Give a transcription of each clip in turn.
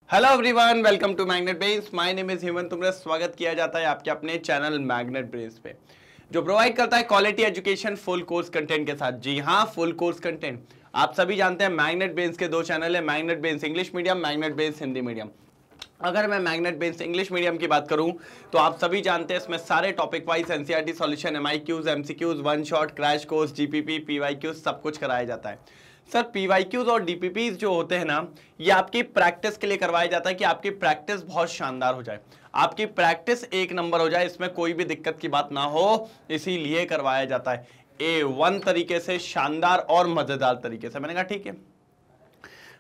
Hello everyone, welcome to magnet brains. My name is Hemant. तुम्हारा स्वागत किया जाता है आपके अपने चैनल मैग्नेट ब्रेन्स पे, जो प्रोवाइड करता है quality education full course content के साथ। जी हाँ, फुल कोर्स कंटेंट। आप सभी जानते हैं मैग्नेट ब्रेन्स के दो चैनल है, magnet brains English medium, magnet brains Hindi medium. अगर मैं मैग्नेट ब्रेन्स इंग्लिश मीडियम की बात करूं तो आप सभी जानते हैं इसमें सारे topic wise NCERT solution, MIQs, MCQs, one shot, crash course, GPP, PYQs सब कुछ कराया जाता है। सर पीवाईक्यूज और डीपीपीज जो होते हैं ना, ये आपकी प्रैक्टिस के लिए करवाया जाता है कि आपकी प्रैक्टिस बहुत शानदार हो जाए, आपकी प्रैक्टिस एक नंबर हो जाए, इसमें कोई भी दिक्कत की बात ना हो, इसीलिए करवाया जाता है A1 तरीके से, शानदार और मजेदार तरीके से। मैंने कहा ठीक है।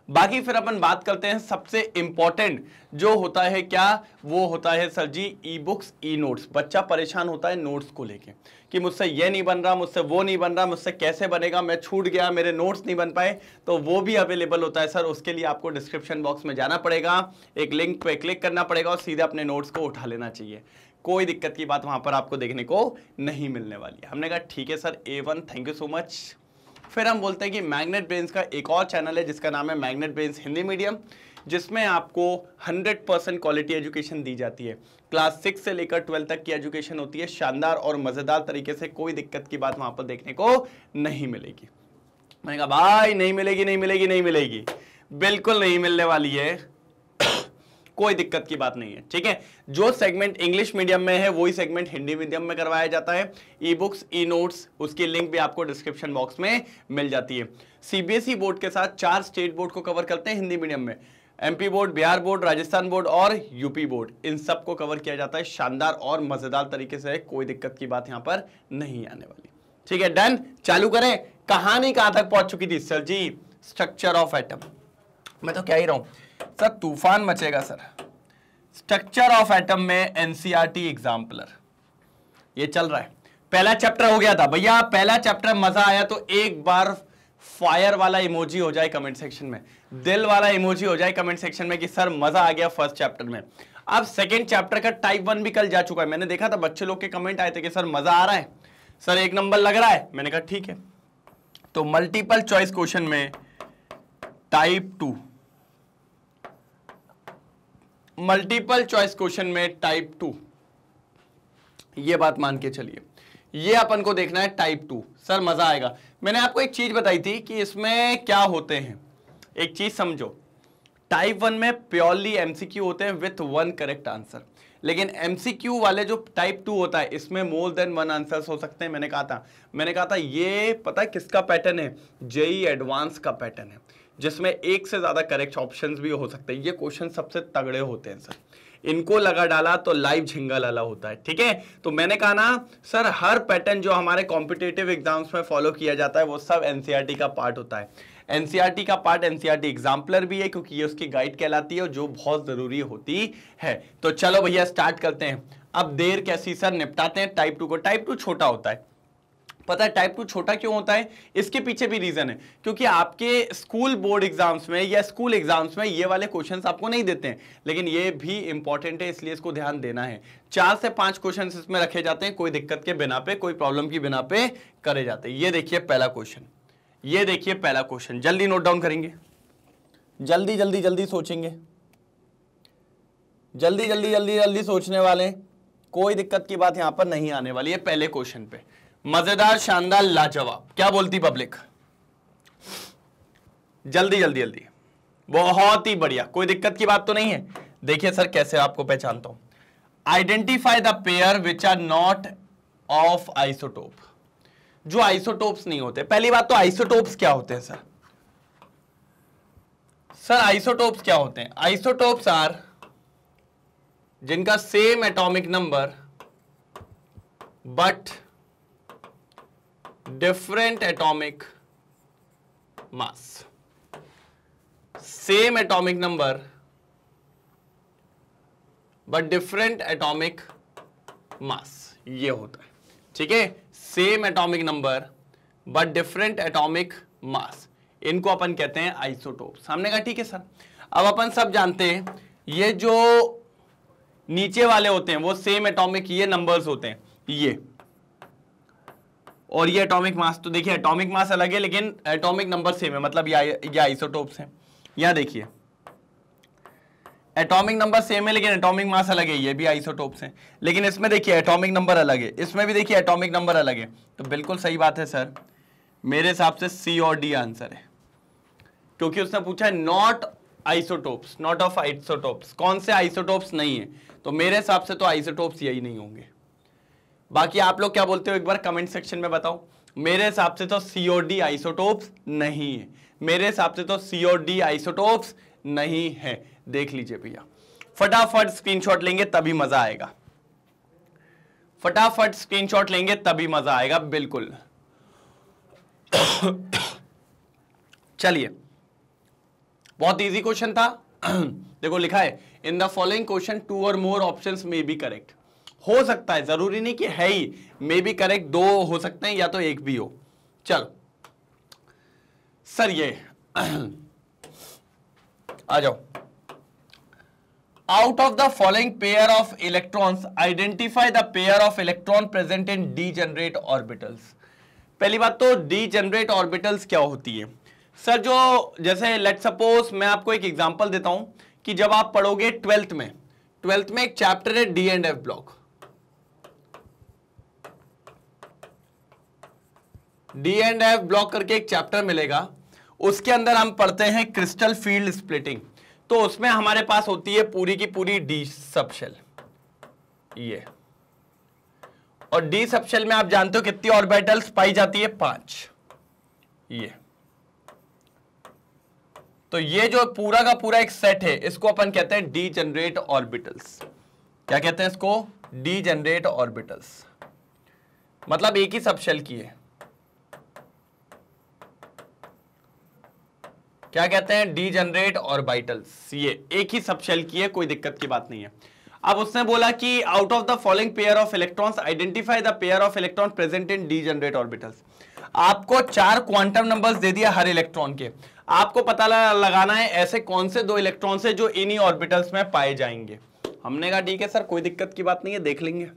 बाकी फिर अपन बात करते हैं सबसे इंपॉर्टेंट जो होता है, क्या वो होता है सर जी, ई बुक्स, ई नोट्स। बच्चा परेशान होता है नोट्स को लेके कि मुझसे ये नहीं बन रहा, मुझसे वो नहीं बन रहा, मुझसे कैसे बनेगा, मैं छूट गया, मेरे नोट्स नहीं बन पाए। तो वो भी अवेलेबल होता है सर। उसके लिए आपको डिस्क्रिप्शन बॉक्स में जाना पड़ेगा, एक लिंक पे क्लिक करना पड़ेगा और सीधे अपने नोट्स को उठा लेना चाहिए। कोई दिक्कत की बात वहां पर आपको देखने को नहीं मिलने वाली है। हमने कहा ठीक है sir, A1 thank you so much. फिर हम बोलते हैं कि मैग्नेट ब्रेन्स का एक और चैनल है जिसका नाम है मैग्नेट ब्रेन्स हिंदी मीडियम, जिसमें आपको 100% क्वालिटी एजुकेशन दी जाती है। क्लास 6 से लेकर 12 तक की एजुकेशन होती है, शानदार और मजेदार तरीके से। कोई दिक्कत की बात वहां पर देखने को नहीं मिलेगी। मैंने कहा भाई नहीं मिलेगी, नहीं मिलेगी, नहीं मिलेगी, बिल्कुल नहीं मिलने वाली है। कोई दिक्कत की बात नहीं है, ठीक है। जो सेगमेंट इंग्लिश मीडियम में है वही सेगमेंट हिंदी मीडियम में करवाया जाता है। ई बुक्स, ई नोट्स, उसकी लिंक भी आपको डिस्क्रिप्शन बॉक्स में मिल जाती है। सीबीएसई बोर्ड के साथ 4 स्टेट बोर्ड को कवर करते हैं हिंदी मीडियम में, MP board, Bihar board, Rajasthan board और यूपी बोर्ड। इन सब को कवर किया जाता है शानदार और मजेदार तरीके से। कोई दिक्कत की बात यहां पर नहीं आने वाली, ठीक है। डन, चालू करें। कहानी कहां तक पहुंच चुकी थी sir ji? Structure of atom. मैं तो क्या ही रहा हूं सर, तूफान मचेगा सर। स्ट्रक्चर ऑफ एटम में एनसीईआरटी एग्जाम्पलर ये चल रहा है। पहला चैप्टर हो गया था भैया, पहला चैप्टर मजा आया तो एक बार फायर वाला इमोजी हो जाए कमेंट सेक्शन में, दिल वाला इमोजी हो जाए कमेंट सेक्शन में कि सर मजा आ गया फर्स्ट चैप्टर में। अब सेकंड चैप्टर का टाइप 1 भी कल जा चुका है। मैंने देखा था बच्चे लोग के कमेंट आए थे कि सर मजा आ रहा है, सर एक नंबर लग रहा है। मैंने कहा ठीक है। तो मल्टीपल चॉइस क्वेश्चन में टाइप 2, मल्टीपल चॉइस क्वेश्चन में टाइप 2, ये बात मान के चलिए, ये अपन को देखना है टाइप 2। सर मजा आएगा। मैंने आपको एक चीज बताई थी कि इसमें क्या होते हैं, एक चीज समझो। टाइप 1 में प्योरली एमसीक्यू होते हैं विथ 1 करेक्ट आंसर, लेकिन एमसीक्यू वाले जो टाइप 2 होता है इसमें मोर देन 1 आंसर्स हो सकते हैं। मैंने कहा था ये पता है किसका पैटर्न है? जेईई एडवांस का पैटर्न है, जिसमें एक से ज्यादा करेक्ट ऑप्शंस भी हो सकते हैं। ये क्वेश्चन सबसे तगड़े होते हैं सर, इनको लगा डाला तो लाइव झिंगा लाला होता है, ठीक है। तो मैंने कहा ना सर, हर पैटर्न जो हमारे कॉम्पिटिटिव एग्जाम्स में फॉलो किया जाता है वो सब एनसीईआरटी का पार्ट होता है। एनसीईआरटी का पार्ट एनसीईआरटी एग्जाम्पलर भी है, क्योंकि ये उसकी गाइड कहलाती है जो बहुत जरूरी होती है। तो चलो भैया स्टार्ट करते हैं। अब देर कैसी सर, निपटाते हैं टाइप 2 को। टाइप 2 छोटा होता है। पता है टाइप 2 छोटा क्यों होता है? इसके पीछे भी रीजन है, क्योंकि आपके स्कूल बोर्ड एग्जाम्स में या स्कूल एग्जाम्स में ये वाले क्वेश्चंस आपको नहीं देते हैं, लेकिन ये भी इंपॉर्टेंट है, इसलिए इसको ध्यान देना है। 4 से 5 क्वेश्चंस इसमें रखे जाते हैं, कोई दिक्कत के बिना पे, कोई प्रॉब्लम की बिना पे करे जाते हैं। ये देखिए पहला क्वेश्चन, ये देखिए पहला क्वेश्चन, जल्दी नोट डाउन करेंगे, जल्दी जल्दी जल्दी सोचेंगे, जल्दी जल्दी जल्दी जल्दी सोचने वाले, कोई दिक्कत की बात यहां पर नहीं आने वाली है। पहले क्वेश्चन पे मजेदार, शानदार, लाजवाब, क्या बोलती पब्लिक? जल्दी जल्दी जल्दी, बहुत ही बढ़िया, कोई दिक्कत की बात तो नहीं है। देखिए सर कैसे आपको पहचानता हूं। Identify the pair which are not of isotope. जो आइसोटोप्स नहीं होते। पहली बात तो आइसोटोप्स क्या होते हैं सर? सर आइसोटोप्स क्या होते हैं? आइसोटोप्स आर जिनका same atomic number but different atomic mass. Same atomic number but different atomic mass, ये होता है, ठीक है। Same atomic number but different atomic mass, इनको अपन कहते हैं आइसोटोप्स। हमने कहा ठीक है सर। अब अपन सब जानते हैं ये जो नीचे वाले होते हैं वो सेम एटॉमिक, ये नंबर्स होते हैं ये, और ये एटॉमिक मास। तो देखिए एटॉमिक मास अलग है लेकिन एटॉमिक नंबर सेम है, मतलब ये आइसोटोप्स हैं। यहां देखिए एटॉमिक नंबर सेम है लेकिन एटॉमिक मास अलग है, ये भी आइसोटोप्स हैं, लेकिन इसमें देखिए एटॉमिक नंबर अलग है, इसमें भी देखिए एटॉमिक नंबर अलग है। तो बिल्कुल सही बात है सर, मेरे हिसाब से सी और डी आंसर है, क्योंकि उसने पूछा है not isotopes, not of isotopes, कौन से आइसोटोप्स नहीं है, तो मेरे हिसाब से तो आइसोटोप्स यही नहीं होंगे। बाकी आप लोग क्या बोलते हो एक बार कमेंट सेक्शन में बताओ। मेरे हिसाब से तो सी और डी आइसोटोप्स नहीं है, मेरे हिसाब से तो सी और डी आइसोटोप्स नहीं है। देख लीजिए भैया, फटाफट स्क्रीनशॉट लेंगे तभी मजा आएगा, फटाफट स्क्रीनशॉट लेंगे तभी मजा आएगा, बिल्कुल। चलिए, बहुत इजी क्वेश्चन था। देखो लिखा है इन द फॉलोइंग क्वेश्चन 2 और more options may be correct. हो सकता है, जरूरी नहीं कि है ही, मे बी करेक्ट 2 हो सकते हैं या तो एक भी हो। चलो सर ये आ जाओ। Out of the following pair of electrons identify the pair of electron present in degenerate orbitals. पहली बात तो डीजेनरेट ऑर्बिटल्स क्या होती है सर? जो जैसे लेट सपोज मैं आपको एक एग्जांपल देता हूं कि जब आप पढ़ोगे 12th में एक चैप्टर है D and F block, D and F block करके एक चैप्टर मिलेगा, उसके अंदर हम पढ़ते हैं क्रिस्टल फील्ड स्प्लिटिंग। तो उसमें हमारे पास होती है पूरी की पूरी डी सबशेल, ये, और डी सबशेल में आप जानते हो कितनी ऑर्बिटल्स पाई जाती है? 5। ये तो ये जो पूरा का पूरा एक सेट है, इसको अपन कहते हैं डीजेनरेट ऑर्बिटल्स। क्या कहते हैं इसको? Degenerate orbitals. मतलब एक ही सबशेल की है। क्या कहते हैं? Degenerate orbitals. ये एक ही सबशेल की है, कोई दिक्कत की बात नहीं है। अब उसने बोला कि out of the following pair of electrons identify the pair of electron present in degenerate orbitals. आपको 4 क्वांटम नंबर्स दे दिया हर इलेक्ट्रॉन के, आपको पता लगाना है ऐसे कौन से 2 इलेक्ट्रॉन्स है जो इन्हीं ऑर्बिटल्स में पाए जाएंगे। हमने कहा ठीक है सर, कोई दिक्कत की बात नहीं है, देख लेंगे।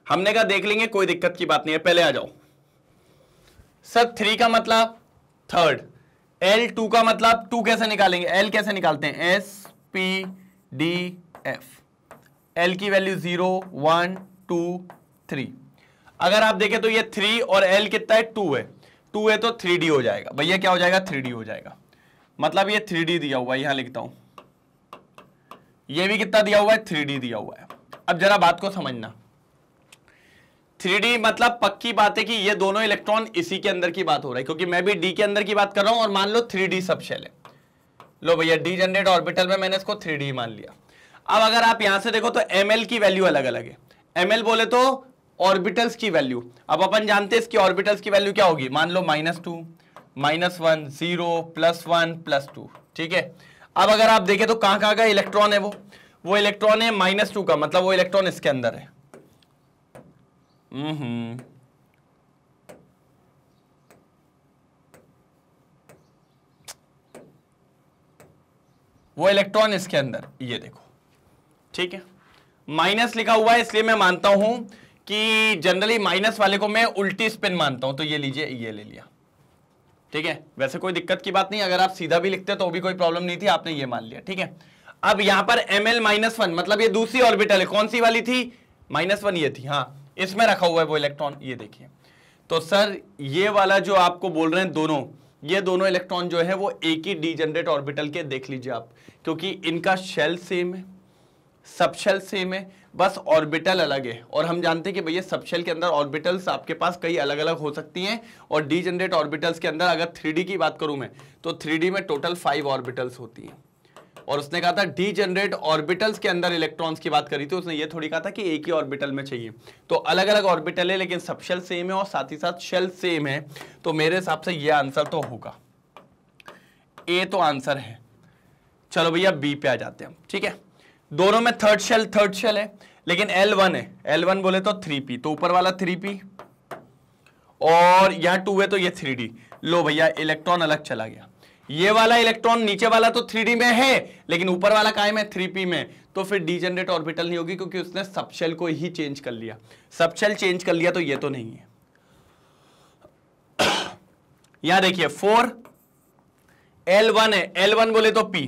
हमने कहा देख लेंगे, कोई दिक्कत की बात नहीं है। पहले आ जाओ सर, 3 का मतलब थर्ड, L2 का मतलब 2 कैसे निकालेंगे? L कैसे निकालते हैं? S P D F। L की वैल्यू 0 1 2 3। अगर आप देखें तो ये 3 और L कितना है? 2 है, 2 है तो 3D हो जाएगा भैया। क्या हो जाएगा? 3D हो जाएगा। मतलब ये 3D दिया हुआ है, यहां लिखता हूं। ये भी कितना दिया हुआ है? 3D दिया हुआ है। अब जरा बात को समझना, 3D मतलब पक्की बात है कि ये दोनों इलेक्ट्रॉन इसी के अंदर की बात हो रहा है, क्योंकि मैं भी D के अंदर की बात कर रहा हूं और मान लो 3D सबशेल है। लो भैया, डीजेनरेट ऑर्बिटल में मैंने इसको 3D मान लिया। अब अगर आप यहां से देखो तो ml की वैल्यू अलग अलग है। ml बोले तो ऑर्बिटल्स की वैल्यू। अब अपन जानते हैं इसकी ऑर्बिटल्स की वैल्यू क्या होगी? मान लो -2 -1 0 +1 +2। ठीक है। अब अगर आप देखें तो कहां कहां का इलेक्ट्रॉन है? वो इलेक्ट्रॉन है -2 का, मतलब वो इलेक्ट्रॉन इसके अंदर है। वो इलेक्ट्रॉन इसके अंदर, ये देखो। ठीक है, माइनस लिखा हुआ है, इसलिए मैं मानता हूं कि जनरली माइनस वाले को मैं उल्टी स्पिन मानता हूं। तो ये लीजिए, ये ले लिया। ठीक है, वैसे कोई दिक्कत की बात नहीं, अगर आप सीधा भी लिखते तो भी कोई प्रॉब्लम नहीं थी, आपने ये मान लिया। ठीक है। अब यहां पर ml -1 मतलब ये दूसरी ऑर्बिटल है। कौन सी वाली थी? -1 ये थी। हाँ, इसमें रखा हुआ है वो इलेक्ट्रॉन, ये देखिए। तो सर ये वाला जो आपको बोल रहे हैं दोनों, ये दोनों इलेक्ट्रॉन जो है वो एक ही डीजेनरेट ऑर्बिटल के, देख लीजिए आप, क्योंकि इनका शेल सेम है, सबशेल सेम है, बस ऑर्बिटल अलग है। और हम जानते हैं कि भैया सबशेल के अंदर ऑर्बिटल्स आपके पास कई अलग अलग हो सकती हैं, और डीजेनरेट ऑर्बिटल्स के अंदर अगर 3D की बात करूं मैं तो 3D में टोटल 5 ऑर्बिटल्स होती हैं। और उसने कहा था डीजेनरेट ऑर्बिटल्स के अंदर इलेक्ट्रॉन्स की बात करी थी, उसने ये थोड़ी कहा था कि एक ही ऑर्बिटल में चाहिए। तो अलग अलग ऑर्बिटल है, लेकिन सबशेल सेम है और साथ ही साथ शेल सेम है। तो मेरे हिसाब से ये आंसर तो होगा, ए तो आंसर है। चलो भैया बी पे आ जाते हैं हम। ठीक है, दोनों में थर्ड शेल है, लेकिन L1 है। L1 बोले तो 3p, तो ऊपर वाला 3p और यहां 2 है तो ये 3d। लो भैया, इलेक्ट्रॉन अलग चला गया। ये वाला इलेक्ट्रॉन नीचे वाला तो 3D में है, लेकिन ऊपर वाला काय में? 3p में। तो फिर डीजेनरेट ऑर्बिटल नहीं होगी, क्योंकि उसने सबशेल को ही चेंज कर लिया। सबशेल चेंज कर लिया तो ये तो नहीं है। यहां देखिए 4 L1 है, L1 बोले तो p,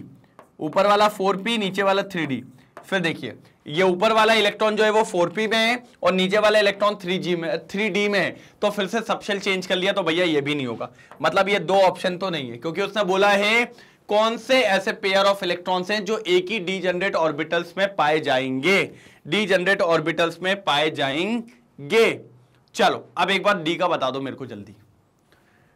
ऊपर वाला 4p, नीचे वाला 3d। फिर देखिए ये ऊपर वाला इलेक्ट्रॉन जो है वो 4p में है और नीचे वाला इलेक्ट्रॉन 3d में है, तो फिर से सबशेल चेंज कर लिया तो भैया ये भी नहीं होगा। मतलब ये दो ऑप्शन तो नहीं है, क्योंकि उसने बोला है कौन से ऐसे पेयर ऑफ इलेक्ट्रॉन्स हैं जो एक ही डीजनरेट ऑर्बिटल्स में पाए जाएंगे, डीजनरेट ऑर्बिटल्स में पाए जाएंगे। चलो अब एक बार डी का बता दो मेरे को जल्दी,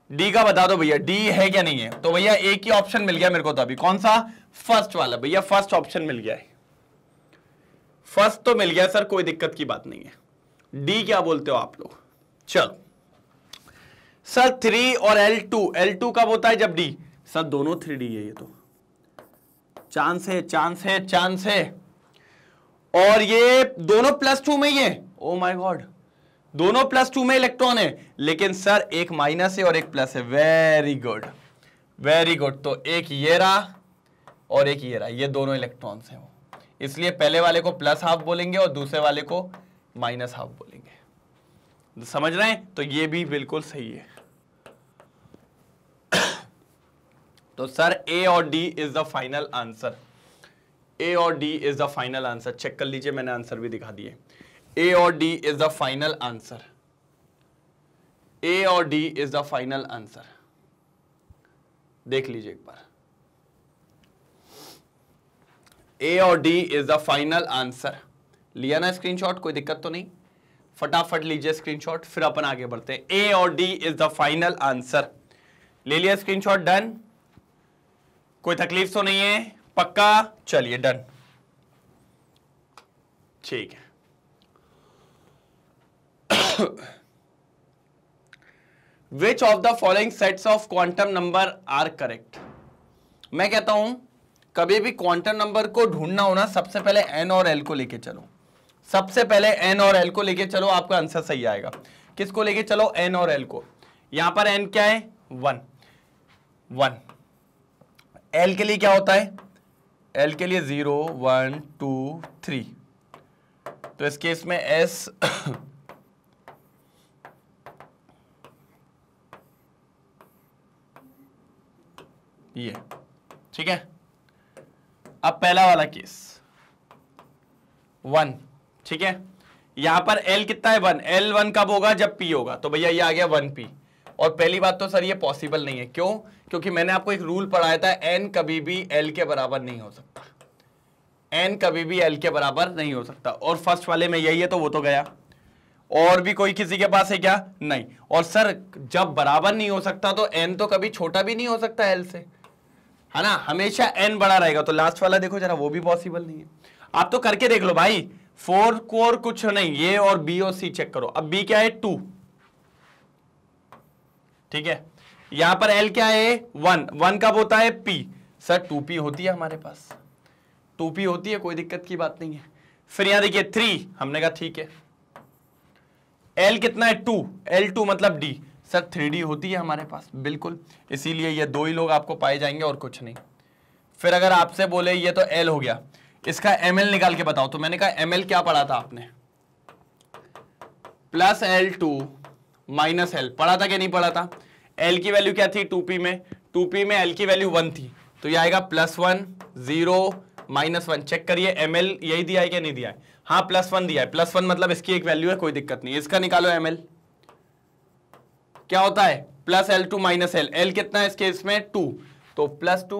डी का बता दो भैया, डी है क्या नहीं है। तो भैया एक ही ऑप्शन मिल गया मेरे को तो अभी, कौन सा? फर्स्ट वाला। भैया फर्स्ट ऑप्शन मिल गया है, फर्स्ट तो मिल गया सर, कोई दिक्कत की बात नहीं है। डी क्या बोलते हो आप लोग? चलो सर 3 और L2 कब होता है? जब डी। सर दोनों 3D है, ये तो चांस है, चांस है, चांस है। और ये दोनों +2 में ही है। ओ माय गॉड, दोनों +2 में इलेक्ट्रॉन है, लेकिन सर एक माइनस है और एक प्लस है। Very good, very good. तो एक ये रहा और एक ये रहा, ये दोनों इलेक्ट्रॉन्स हैं वो, इसलिए पहले वाले को +½ बोलेंगे और दूसरे वाले को -½ बोलेंगे। समझ रहे हैं? तो ये भी बिल्कुल सही है। तो सर ए और D is the final answer, A और D is the final answer. Check कर लीजिए, मैंने आंसर भी दिखा दिए। ए और D is the final answer, A और D is the final answer. देख लीजिए एक बार, ए और D is the final answer. लिया ना स्क्रीनशॉट? कोई दिक्कत तो नहीं? फटाफट लीजिए स्क्रीनशॉट, फिर अपन आगे बढ़ते हैं। ए और D is the final answer. ले लिया स्क्रीनशॉट? डन? कोई तकलीफ तो नहीं है? पक्का? चलिए डन, ठीक है। Which of the following sets of quantum number are correct? मैं कहता हूं कभी भी क्वांटम नंबर को ढूंढना हो ना, सबसे पहले n और l को लेके चलो, सबसे पहले n और l को लेके चलो, आपका आंसर सही आएगा। किसको लेके चलो? n और l को। यहां पर n क्या है? 1 1। l के लिए क्या होता है? l के लिए 0 1 2 3। तो इस केस में s ये, ठीक है। अब पहला वाला केस 1, ठीक है। यहां पर L कितना है? 1। L1 कब होगा? जब P होगा। तो भैया ये आ गया 1P। और पहली बात तो सर ये पॉसिबल नहीं है। क्यों? क्योंकि मैंने आपको एक रूल पढ़ाया था, N कभी भी L के बराबर नहीं हो सकता, N कभी भी L के बराबर नहीं हो सकता। और फर्स्ट वाले में यही है, तो वो तो गया। और भी कोई किसी के पास है क्या? नहीं। और सर जब बराबर नहीं हो सकता तो N तो कभी छोटा भी नहीं हो सकता L से, है ना? हमेशा n बड़ा रहेगा। तो लास्ट वाला देखो जरा, वो भी पॉसिबल नहीं है। आप तो करके देख लो भाई, 4 को और कुछ नहीं, ये और B और C चेक करो। अब B क्या है? 2, ठीक है। यहां पर L क्या है? 1 1 कब होता है? P। सर 2P होती है हमारे पास, 2P होती है, कोई दिक्कत की बात नहीं है। फिर यहां देखिए 3, हमने कहा ठीक है। L कितना है? 2, L2 मतलब D। सर 3D होती है हमारे पास, बिल्कुल, इसीलिए ये दो ही लोग आपको पाए जाएंगे और कुछ नहीं। फिर अगर आपसे बोले ये तो L हो गया, इसका ML निकाल के बताओ, तो मैंने कहा ML क्या पढ़ा था आपने? +L2 -L पढ़ा था कि नहीं पढ़ा था? L की वैल्यू क्या थी 2P में? 2P में L की वैल्यू 1 थी, तो ये आएगा +1 0 -1। चेक करिए ML यही दिया है कि नहीं दिया है? हाँ +1 दिया है। +1 मतलब इसकी एक वैल्यू है, कोई दिक्कत नहीं। इसका निकालो ML क्या होता है? +L2 -L। L कितना है इस केस में? 2। तो +2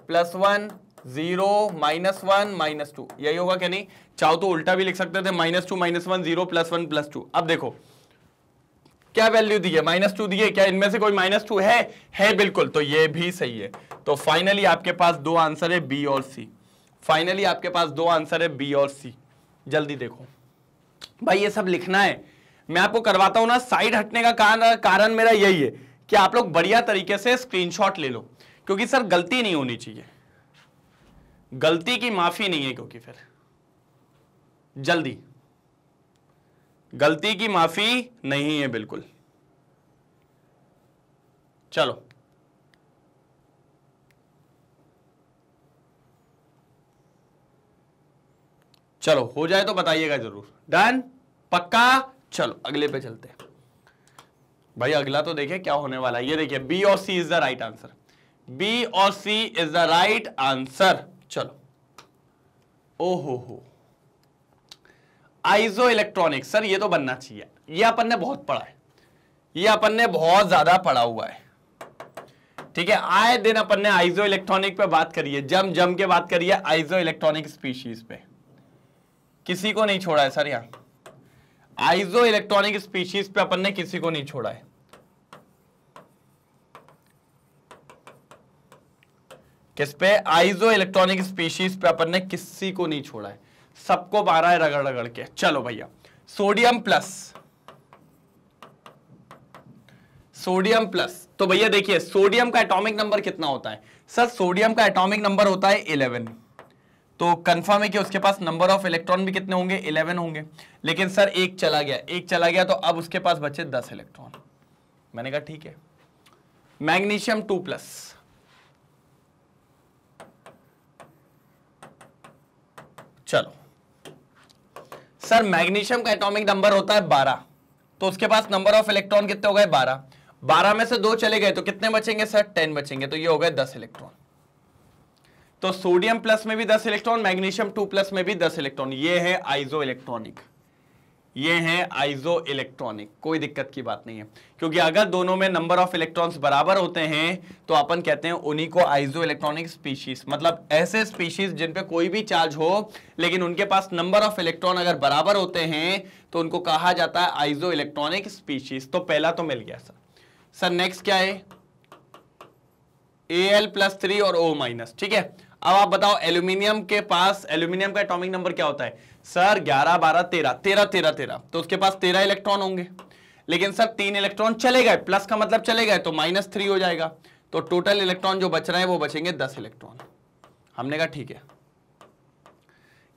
+1 0 -1 -2, यही होगा क्या नहीं? चाहो तो उल्टा भी लिख सकते थे, -2 -1 0 +1 +2। अब देखो क्या वैल्यू दी है? -2 दी है। क्या इनमें से कोई -2 है? है, बिल्कुल। तो ये भी सही है। तो फाइनली आपके पास दो आंसर है, B और C। फाइनली आपके पास दो आंसर है, B और C। जल्दी देखो भाई, ये सब लिखना है। मैं आपको करवाता हूं ना, साइड हटने का कारण मेरा यही है कि आप लोग बढ़िया तरीके से स्क्रीनशॉट ले लो, क्योंकि सर गलती नहीं होनी चाहिए, गलती की माफी नहीं है, क्योंकि फिर जल्दी गलती की माफी नहीं है, बिल्कुल। चलो चलो हो जाए तो बताइएगा जरूर। डन? पक्का? चलो अगले पे चलते हैं भाई। अगला तो देखिए क्या होने वाला है। ये देखिए B और C is the right answer. B और C is the right answer. चलो, ओहो, आइजो इलेक्ट्रॉनिक, सर ये तो बनना चाहिए, ये अपन ने बहुत पढ़ा है, ये अपन ने बहुत ज्यादा पढ़ा हुआ है, ठीक है। आए दिन अपन ने आइजो इलेक्ट्रॉनिक पे बात करी है, जम के बात करी है आइजो इलेक्ट्रॉनिक स्पीशीज पे, किसी को नहीं छोड़ा है सर यहां, आइजो इलेक्ट्रॉनिक स्पीशीज पे अपन ने किसी को नहीं छोड़ा है। किस पे? आइजो इलेक्ट्रॉनिक स्पीशीज पे अपन ने किसी को नहीं छोड़ा है, सबको मारा है रगड़ रगड़ के। चलो भैया, सोडियम प्लस, सोडियम प्लस, तो भैया देखिए सोडियम का एटॉमिक नंबर कितना होता है? सर सोडियम का एटॉमिक नंबर होता है 11, तो कंफर्म है कि उसके पास नंबर ऑफ इलेक्ट्रॉन भी कितने होंगे? 11 होंगे। लेकिन सर एक चला गया, तो अब उसके पास बचे 10 इलेक्ट्रॉन। मैंने कहा ठीक है। मैग्नीशियम 2+, चलो सर मैग्नीशियम का एटॉमिक नंबर होता है 12, तो उसके पास नंबर ऑफ इलेक्ट्रॉन कितने हो गए? 12। 12 में से 2 चले गए तो कितने बचेंगे सर? 10 बचेंगे, तो ये हो गए 10 इलेक्ट्रॉन। तो सोडियम प्लस में भी 10 इलेक्ट्रॉन, मैग्नीशियम 2+ में भी 10 इलेक्ट्रॉन। ये है आइजो इलेक्ट्रॉनिक, ये है आइजो इलेक्ट्रॉनिक, कोई दिक्कत की बात नहीं है, क्योंकि अगर दोनों में नंबर ऑफ इलेक्ट्रॉन्स बराबर होते हैं तो अपन कहते हैं उन्हीं को आइजो इलेक्ट्रॉनिक स्पीशीज, मतलब ऐसे स्पीशीज जिन पे कोई भी चार्ज हो लेकिन उनके पास नंबर ऑफ इलेक्ट्रॉन अगर बराबर होते हैं तो उनको कहा जाता है आइजो इलेक्ट्रॉनिक स्पीशीज। तो पहला तो मिल गया सर नेक्स्ट क्या है? Al+3 और O-, ठीक है। अब आप बताओ एल्यूमिनियम के पास, एल्यूमिनियम का एटॉमिक नंबर क्या होता है सर? 11, 12, 13, तो उसके पास 13 इलेक्ट्रॉन होंगे। लेकिन सर 3 इलेक्ट्रॉन चले गए, प्लस का मतलब चले गए, तो -3 हो जाएगा, तो टोटल इलेक्ट्रॉन जो बच रहे हैं वो बचेंगे 10 इलेक्ट्रॉन। हमने कहा ठीक है।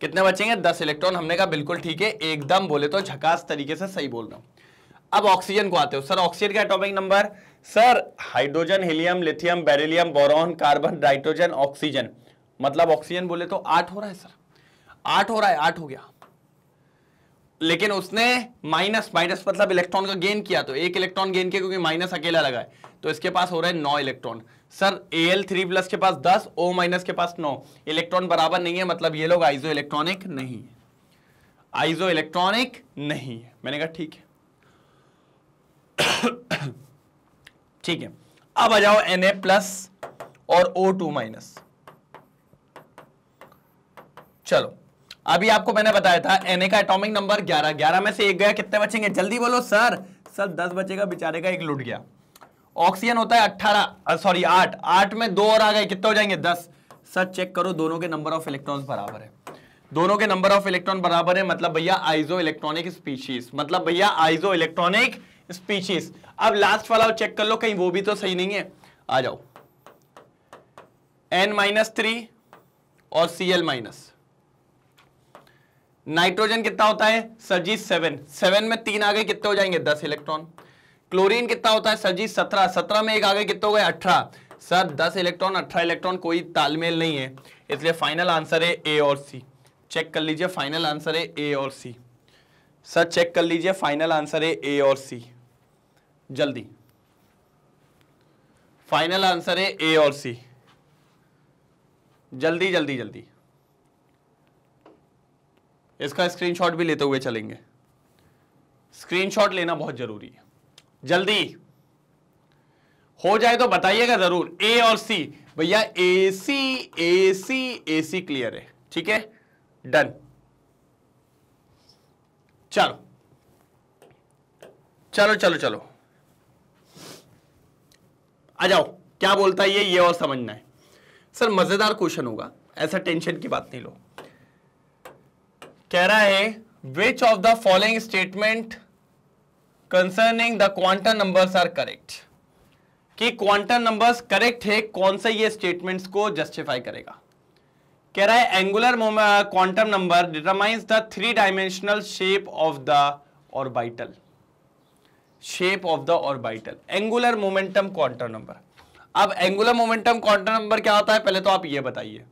कितने बचेंगे? 10 इलेक्ट्रॉन। हमने कहा बिल्कुल ठीक है, एकदम बोले तो झकास तरीके से सही बोल रहा हूं। अब ऑक्सीजन को आते हो। सर ऑक्सीजन का atomic number? Sir hydrogen, helium, lithium, beryllium, boron, carbon, nitrogen, oxygen, मतलब ऑक्सीजन बोले तो 8 हो रहा है सर, 8 हो रहा है, 8 हो गया। लेकिन उसने माइनस मतलब इलेक्ट्रॉन का गेन किया, तो 1 इलेक्ट्रॉन गेन किया क्योंकि माइनस अकेला लगा है, तो इसके पास हो रहा है 9 इलेक्ट्रॉन। सर Al3+ के पास 10, O- के पास 9, इलेक्ट्रॉन बराबर नहीं है, मतलब ये लोग आइजो इलेक्ट्रॉनिक नहीं है, आइजो इलेक्ट्रॉनिक नहीं है। मैंने कहा ठीक है। ठीक है, अब आ जाओ Na+ और O2-। चलो अभी आपको मैंने बताया था Na का एटॉमिक नंबर 11, 11 में से 1 गया, कितने बचेंगे? जल्दी बोलो सर। सर 10 बचेगा, बेचारे का 1 लुट गया। ऑक्सीजन होता है 8, 8 में 2 और आ गए, कितने हो जाएंगे? 10। सर चेक करो, दोनों के नंबर ऑफ इलेक्ट्रॉन्स बराबर है, दोनों के नंबर ऑफ इलेक्ट्रॉन बराबर है, मतलब भैया आइजो इलेक्ट्रॉनिक स्पीशीज, मतलब भैया आइजो इलेक्ट्रॉनिक स्पीशीज। अब लास्ट वाला चेक कर लो, कहीं वो भी तो सही नहीं है। आ जाओ, N-3 और Cl-। नाइट्रोजन कितना होता है सर जी? 7, 7 में 3 आ गए, कितने हो जाएंगे? 10 इलेक्ट्रॉन। क्लोरीन कितना होता है सर जी? 17, 17 में 1 आ गए, कितने हो गए? 18। सर 10 इलेक्ट्रॉन 18 इलेक्ट्रॉन कोई तालमेल नहीं है, इसलिए फाइनल आंसर है ए और सी। चेक कर लीजिए, फाइनल आंसर है ए और सी। सर चेक कर लीजिए, फाइनल आंसर है ए और सी, जल्दी फाइनल आंसर है ए और सी, जल्दी जल्दी जल्दी। इसका स्क्रीनशॉट भी लेते हुए चलेंगे, स्क्रीनशॉट लेना बहुत जरूरी है, जल्दी हो जाए तो बताइएगा जरूर। ए और सी भैया, ए सी क्लियर है, ठीक है, डन। चलो चलो चलो चलो आ जाओ, क्या बोलता है ये और समझना है। सर मजेदार क्वेश्चन होगा, ऐसा टेंशन की बात नहीं लो। कह रहा है which of the following statement concerning the quantum numbers are correct, कि क्वांटम नंबर्स करेक्ट है, कौन सा ये स्टेटमेंट्स को जस्टिफाई करेगा। कह रहा है angular quantum number determines the 3 dimensional shape of the orbital, shape of the orbital, angular momentum quantum number. अब एंगुलर मोमेंटम क्वांटम नंबर क्या होता है, पहले तो आप ये बताइए।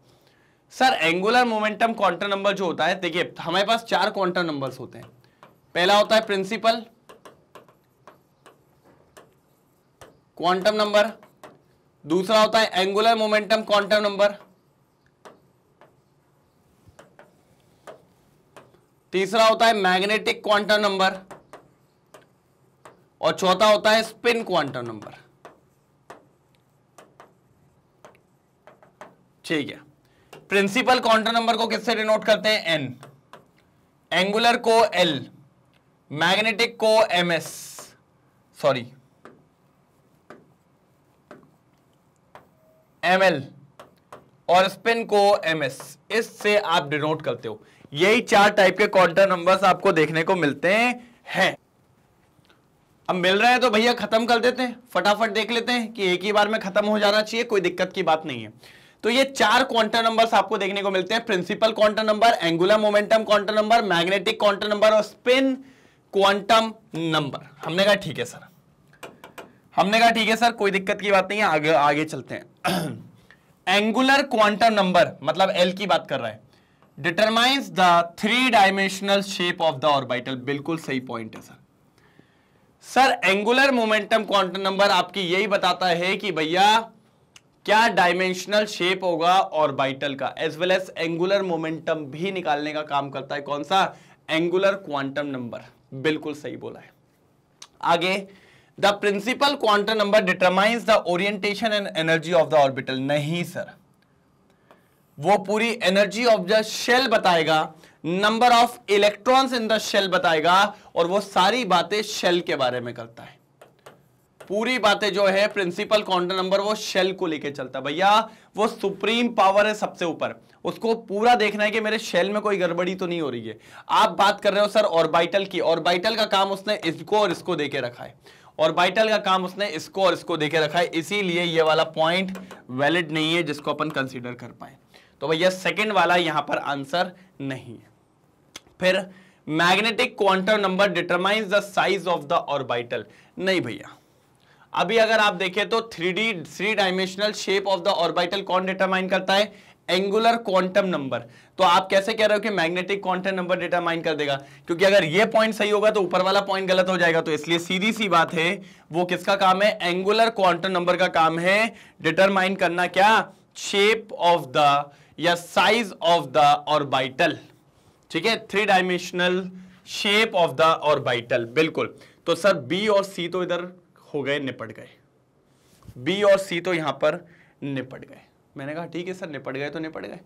Sir angular momentum quantum number जो होता है, देखिए हमारे पास 4 क्वांटम नंबर्स होते हैं। पहला होता है प्रिंसिपल क्वांटम नंबर, दूसरा होता है एंगुलर मोमेंटम क्वांटम नंबर, तीसरा होता है मैग्नेटिक क्वांटम नंबर, और चौथा होता है स्पिन क्वांटम नंबर। ठीक है, प्रिंसिपल क्वांटम नंबर को किससे डिनोट करते हैं? एन, एंगुलर को एल, मैग्नेटिक को एमएस, सॉरी एमएल, और स्पिन को एमएस। इससे आप डिनोट करते हो। यही 4 टाइप के क्वांटम नंबर्स आपको देखने को मिलते हैं। अब मिल रहे हैं तो भैया खत्म कर देते हैं, फटाफट देख लेते हैं कि एक ही बार में खत्म हो जाना चाहिए, कोई दिक्कत की बात नहीं है। तो ये 4 क्वांटम नंबर्स आपको देखने को मिलते हैं, principal quantum number, angular momentum quantum number, magnetic quantum number और स्पिन क्वांटम नंबर। हमने कहा ठीक है सर, हमने कहा ठीक है सर, कोई दिक्कत की बात नहीं है, आगे आगे चलते हैं। एंगुलर क्वांटम नंबर मतलब एल की बात कर रहा है, determines the 3 dimensional shape of the orbital. बिल्कुल सही पॉइंट है sir. Sir angular momentum quantum number आपकी यही बताता है कि भैया क्या डायमेंशनल शेप होगा ऑर्बिटल का, as well as angular momentum भी निकालने का काम करता है। कौन सा? Angular quantum number. बिल्कुल सही बोला है। आगे, the principal quantum number determines the orientation and energy of the orbital. नहीं सर, वो पूरी एनर्जी ऑफ द शेल बताएगा, number of electrons in the shell बताएगा, और वो सारी बातें शेल के बारे में करता है। पूरी बातें जो है प्रिंसिपल क्वांटम नंबर वो शेल को लेके चलता है। भैया वो सुप्रीम पावर है सबसे ऊपर, उसको पूरा देखना है कि मेरे शेल में कोई गड़बड़ी तो नहीं हो रही है। आप बात कर रहे हो सर ऑर्बिटल की, ऑर्बिटल का काम उसने इसको और इसको देके रखा है, ऑर्बिटल का काम उसने इसको और इसको देके रखा है, इसीलिए ये वाला पॉइंट वैलिड नहीं है जिसको अपन कंसीडर कर पाए। तो भैया सेकंड वाला यहां पर आंसर नहीं है। फिर magnetic quantum number determines the size of the orbital. नहीं भैया, अभी अगर आप देखें तो 3 dimensional shape of the orbital कौन डिटरमाइन करता है? Angular quantum number. तो आप कैसे कह रहे हो कि मैग्नेटिक क्वांटम नंबर डिटरमाइन कर देगा? क्योंकि अगर ये पॉइंट सही होगा तो ऊपर वाला पॉइंट गलत हो जाएगा। तो इसलिए सीधी सी बात है, वो किसका काम है? एंगुलर क्वांटम नंबर का काम है डिटरमाइन करना। क्या? शेप ऑफ द या साइज ऑफ द ऑर्बिटल। ठीक है, 3 dimensional shape of the orbital. बिल्कुल। तो सर बी और सी तो इधर हो गए, निपट गए। बी और सी तो यहां पर निपट गए। मैंने कहा ठीक है सर, निपट गए तो निपट गए।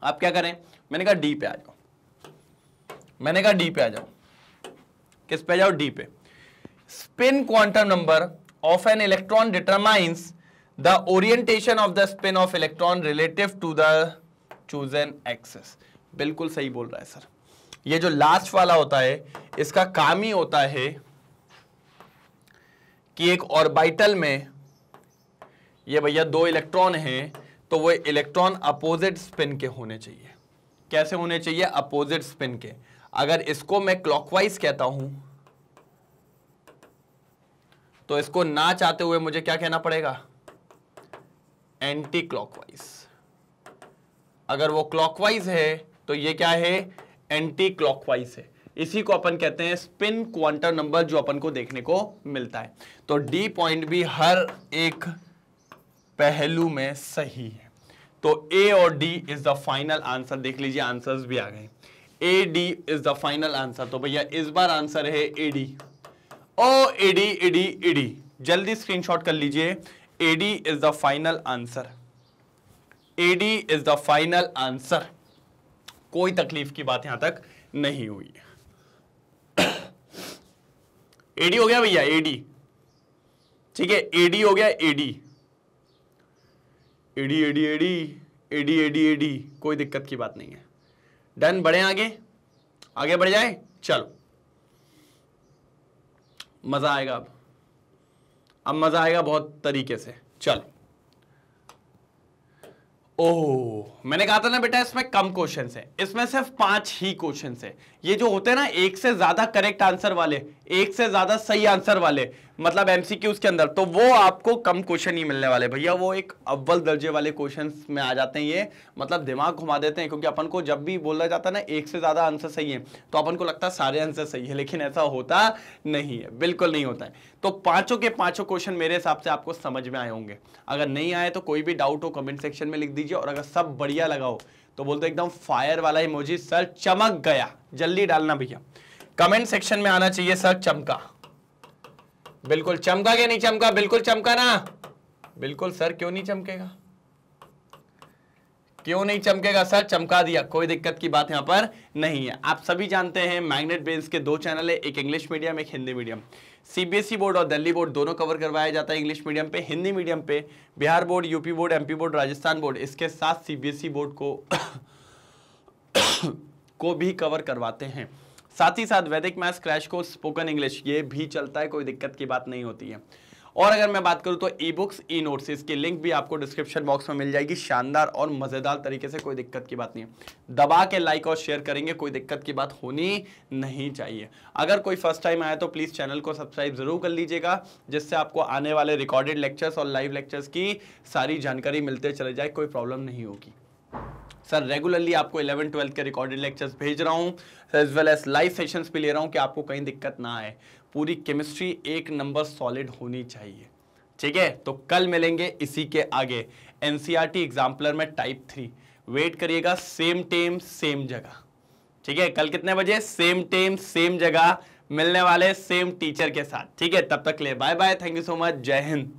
आप क्या करें? मैंने कहा डी पे आ जाओ, मैंने कहा डी पे आ जाओ। किस पे आ जाओ? डी पे। Spin quantum number of an electron determines the orientation of the spin of electron relative to the chosen axis. बिल्कुल सही बोल रहा है सर। ये जो लास्ट वाला होता है, इसका काम ही होता है कि एक ऑर्बिटल में ये भैया 2 इलेक्ट्रॉन हैं, तो वो इलेक्ट्रॉन अपोजिट स्पिन के होने चाहिए। कैसे होने चाहिए? अपोजिट स्पिन के। अगर इसको मैं क्लॉकवाइज कहता हूं तो इसको ना चाहते हुए मुझे क्या कहना पड़ेगा? Anti clockwise. अगर वो क्लॉकवाइज है तो ये क्या है? एंटी क्लॉकवाइज है। इसी को अपन कहते हैं स्पिन क्वांटम नंबर, जो अपन को देखने को मिलता है। तो डी पॉइंट भी हर एक पहलू में सही है। तो ए और D is the final answer. देख लीजिए आंसर्स भी आ गए। A D is the final answer. तो भैया इस बार आंसर है ए डी। ओ एडी एडी एडी, जल्दी स्क्रीनशॉट कर लीजिए। A D is the final answer. A D is the final answer. कोई तकलीफ की बात यहां तक नहीं हुई है। एडी हो गया भैया, एडी। ठीक है, एडी हो गया, A D A D A D A D A D A D A D, कोई दिक्कत की बात नहीं है। डन। बढ़े आगे, आगे बढ़ जाए। चलो, मजा आएगा। अब मजा आएगा बहुत तरीके से। चलो। ओह, मैंने कहा था ना बेटा इसमें कम क्वेश्चंस हैं, इसमें सिर्फ 5 ही क्वेश्चंस हैं। ये जो होते हैं ना एक से ज्यादा करेक्ट आंसर वाले, एक से ज्यादा सही आंसर वाले, मतलब एमसीक्यूज के अंदर, तो वो आपको कम क्वेश्चन ही मिलने वाले भैया, वो एक अव्वल दर्जे वाले क्वेश्चंस में आ जाते हैं ये, मतलब दिमाग घुमा देते हैं। क्योंकि अपन को जब भी बोला जाता है ना एक से ज्यादा आंसर सही है, तो अपन को लगता है सारे आंसर सही है, लेकिन ऐसा होता नहीं है, बिल्कुल नहीं होता है। तो पांचों के पांचों क्वेश्चन मेरे हिसाब से आपको समझ में आए होंगे। अगर नहीं आए तो कोई भी डाउट हो कमेंट सेक्शन में लिख दीजिए, और अगर सब बढ़िया लगा हो तो बोलते एकदम फायर वाला इमोजी, सर चमक गया, जल्दी डालना भैया। कमेंट सेक्शन में आना चाहिए सर चमका, बिल्कुल चमका क्या नहीं चमका, बिल्कुल चमका ना, बिल्कुल सर क्यों नहीं चमकेगा, क्यों नहीं चमकेगा सर, चमका दिया, कोई दिक्कत की बात यहां पर नहीं है। आप सभी जानते हैं मैग्नेट ब्रेन्स के दो चैनल है, एक इंग्लिश मीडियम एक हिंदी मीडियम। सीबीएसई बोर्ड और दिल्ली बोर्ड दोनों कवर करवाया जाता है इंग्लिश मीडियम पे, हिंदी मीडियम पे Bihar board, UP board, MP board, Rajasthan board, इसके साथ सीबीएसई बोर्ड को भी कवर करवाते हैं। साथ ही साथ वैदिक maths, crash course, spoken English ये भी चलता है, कोई दिक्कत की बात नहीं होती है। और अगर मैं बात करूं तो ई बुक्स, ई नोट्स, इसकी लिंक भी आपको डिस्क्रिप्शन बॉक्स में मिल जाएगी, शानदार और मजेदार तरीके से, कोई दिक्कत की बात नहीं है। दबा के लाइक और शेयर करेंगे, कोई दिक्कत की बात होनी नहीं चाहिए। अगर कोई फर्स्ट टाइम आया तो प्लीज चैनल को सब्सक्राइब जरूर कर लीजिएगा, जिससे आपको आने वाले रिकॉर्डेड लेक्चर्स और लाइव लेक्चर्स की सारी जानकारी मिलते चले जाए, कोई प्रॉब्लम नहीं होगी। सर रेगुलरली आपको 11-12 के रिकॉर्डेड लेक्चर्स भेज रहा हूं, as well as live sessions भी ले रहा हूं कि आपको कहीं दिक्कत ना आए। पूरी केमिस्ट्री एक नंबर सॉलिड होनी चाहिए, ठीक है। तो कल मिलेंगे इसी के आगे एनसीईआरटी एग्जाम्पलर में टाइप 3। वेट करिएगा, सेम टाइम सेम जगह, ठीक है। कल कितने बजे, सेम टाइम सेम जगह मिलने वाले, सेम टीचर के साथ, ठीक है। तब तक ले bye bye, thank you so much, जय हिंद।